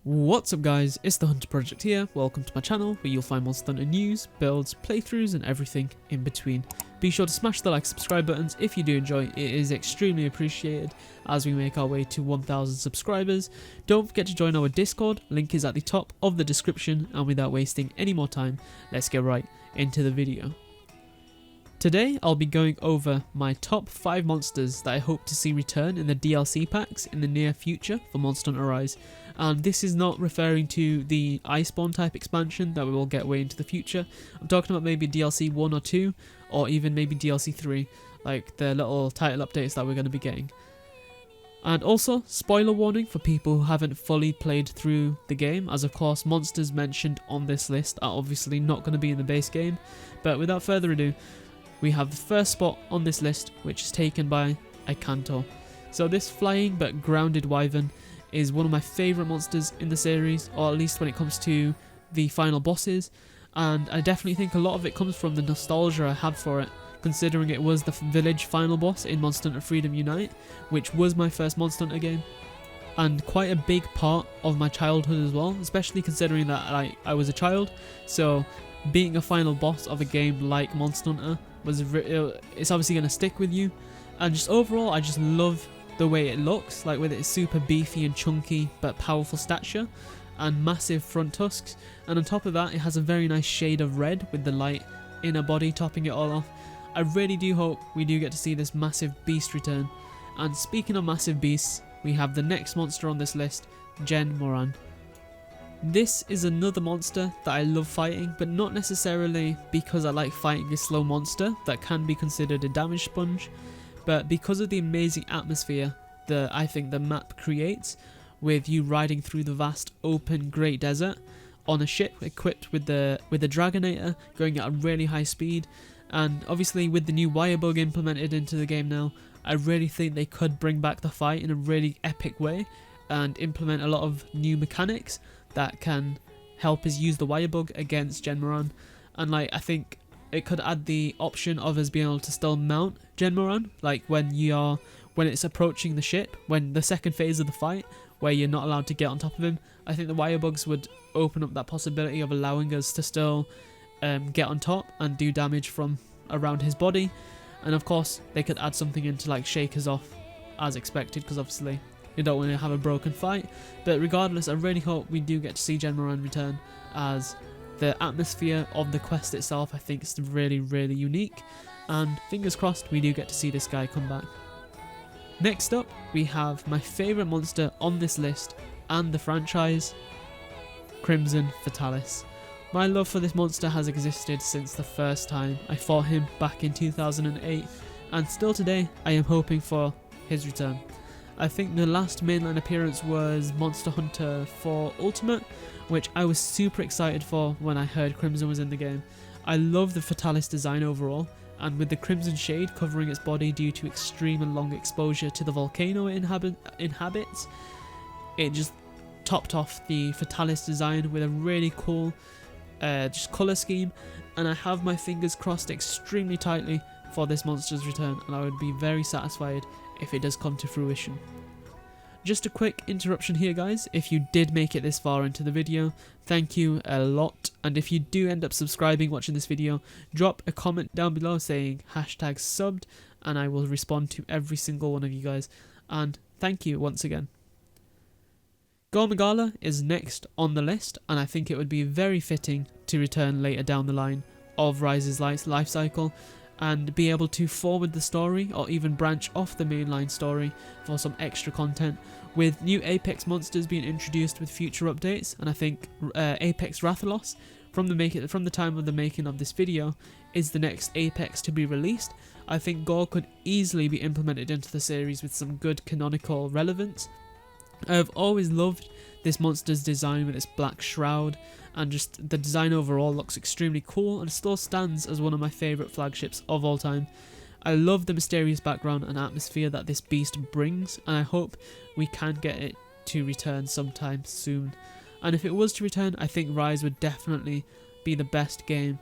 What's up guys, it's the Hunter Project here. Welcome to my channel where you'll find Monster Hunter news, builds, playthroughs and everything in between. Be sure to smash the like, subscribe buttons if you do enjoy, it is extremely appreciated as we make our way to 1000 subscribers. Don't forget to join our Discord, link is at the top of the description, and without wasting any more time, let's get right into the video. Today I'll be going over my top 5 monsters that I hope to see return in the DLC packs in the near future for Monster Hunter Rise. And this is not referring to the Iceborne type expansion that we will get way into the future. I'm talking about maybe DLC 1 or 2, or even maybe DLC 3, like the little title updates that we're going to be getting. And also, spoiler warning for people who haven't fully played through the game, as of course monsters mentioned on this list are obviously not going to be in the base game. But without further ado, we have the first spot on this list, which is taken by a Kanto. So this flying but grounded wyvern is one of my favourite monsters in the series, or at least when it comes to the final bosses, and I definitely think a lot of it comes from the nostalgia I had for it, considering it was the village final boss in Monster Hunter Freedom Unite, which was my first Monster Hunter game, and quite a big part of my childhood as well, especially considering that I was a child, so being a final boss of a game like Monster Hunter it's obviously going to stick with you. And just overall, I just love the way it looks, like with its super beefy and chunky but powerful stature and massive front tusks, and on top of that it has a very nice shade of red with the light inner body topping it all off. I really do hope we do get to see this massive beast return. And speaking of massive beasts, we have the next monster on this list, Genmoron. This is another monster that I love fighting, but not necessarily because I like fighting a slow monster that can be considered a damage sponge, but because of the amazing atmosphere that I think the map creates, with you riding through the vast open great desert on a ship equipped with the Dragonator going at a really high speed, and obviously with the new wire bug implemented into the game now, I really think they could bring back the fight in a really epic way and implement a lot of new mechanics that can help us use the wire bug against Genmoron. And I think it could add the option of us being able to still mount Genmoron, like when it's approaching the ship, when the second phase of the fight, where you're not allowed to get on top of him. I think the wire bugs would open up that possibility of allowing us to still get on top and do damage from around his body. And of course, they could add something in to like shake us off as expected, because obviously you don't want to have a broken fight. But regardless, I really hope we do get to see Genmoron return, as the atmosphere of the quest itself I think is really, really unique, and fingers crossed we do get to see this guy come back. Next up, we have my favourite monster on this list and the franchise, Crimson Fatalis. My love for this monster has existed since the first time I fought him back in 2008, and still today I am hoping for his return. I think the last mainline appearance was Monster Hunter 4 Ultimate, which I was super excited for when I heard Crimson was in the game. I love the Fatalis design overall, and with the crimson shade covering its body due to extreme and long exposure to the volcano it inhabits, it just topped off the Fatalis design with a really cool just colour scheme, and I have my fingers crossed extremely tightly for this monster's return, and I would be very satisfied if it does come to fruition. Just a quick interruption here guys, if you did make it this far into the video, thank you a lot, and if you do end up subscribing watching this video, drop a comment down below saying #subbed, and I will respond to every single one of you guys, and thank you once again. Gormagala is next on the list, and I think it would be very fitting to return later down the line of Rise's life cycle, and be able to forward the story or even branch off the mainline story for some extra content, with new Apex monsters being introduced with future updates. And I think Apex Rathalos, from the time of the making of this video, is the next Apex to be released. I think Gore could easily be implemented into the series with some good canonical relevance. I've always loved this monster's design with its black shroud, and just the design overall looks extremely cool and still stands as one of my favourite flagships of all time. I love the mysterious background and atmosphere that this beast brings, and I hope we can get it to return sometime soon. And if it was to return, I think Rise would definitely be the best game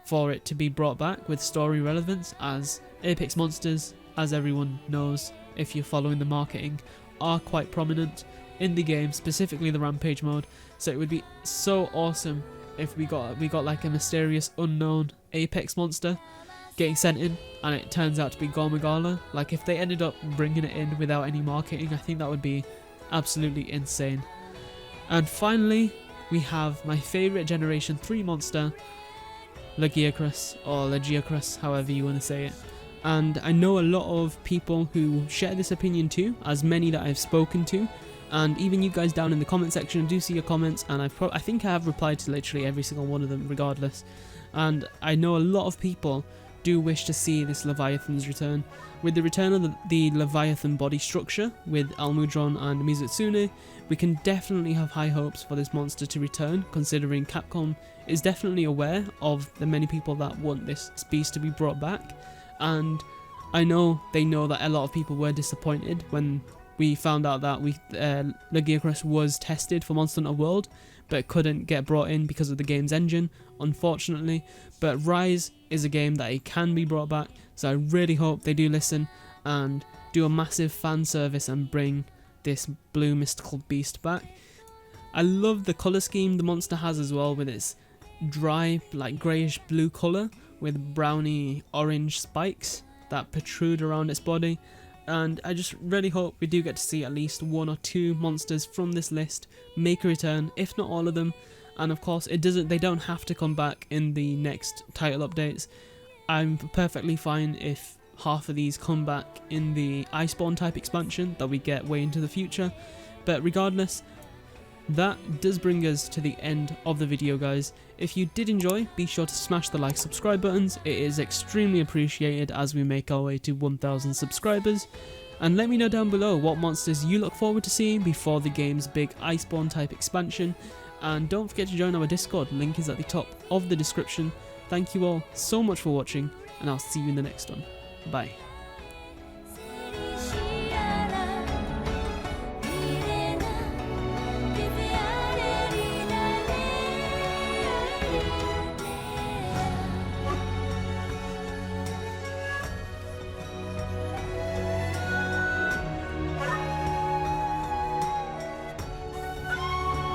for it to be brought back with story relevance, as Apex monsters, as everyone knows if you're following the marketing, are quite prominent in the game, specifically the Rampage mode. So it would be so awesome if we got like a mysterious unknown Apex monster getting sent in and it turns out to be Gormagala. Like if they ended up bringing it in without any marketing, I think that would be absolutely insane. And finally, we have my favourite Generation 3 monster, Lagiacris, or Lagiacris, however you want to say it. And I know a lot of people who share this opinion too, as many that I've spoken to, and even you guys down in the comment section, do see your comments, and I think I have replied to literally every single one of them regardless. And I know a lot of people do wish to see this Leviathan's return. With the return of the Leviathan body structure with Almudron and Mizutsune, we can definitely have high hopes for this monster to return, considering Capcom is definitely aware of the many people that want this beast to be brought back. And I know they know that a lot of people were disappointed when we found out that Lagiacris was tested for Monster Hunter World, but couldn't get brought in because of the game's engine, unfortunately. But Rise is a game that it can be brought back, so I really hope they do listen and do a massive fan service and bring this blue mystical beast back. I love the colour scheme the monster has as well, with its dry, like greyish blue colour with browny orange spikes that protrude around its body. And I just really hope we do get to see at least 1 or 2 monsters from this list make a return, if not all of them. And of course, they don't have to come back in the next title updates. I'm perfectly fine if half of these come back in the Iceborne type expansion that we get way into the future. But regardless, that does bring us to the end of the video, guys. If you did enjoy, be sure to smash the like, subscribe buttons. It is extremely appreciated as we make our way to 1,000 subscribers. And let me know down below what monsters you look forward to seeing before the game's big Iceborne type expansion. And don't forget to join our Discord, link is at the top of the description. Thank you all so much for watching, and I'll see you in the next one. Bye.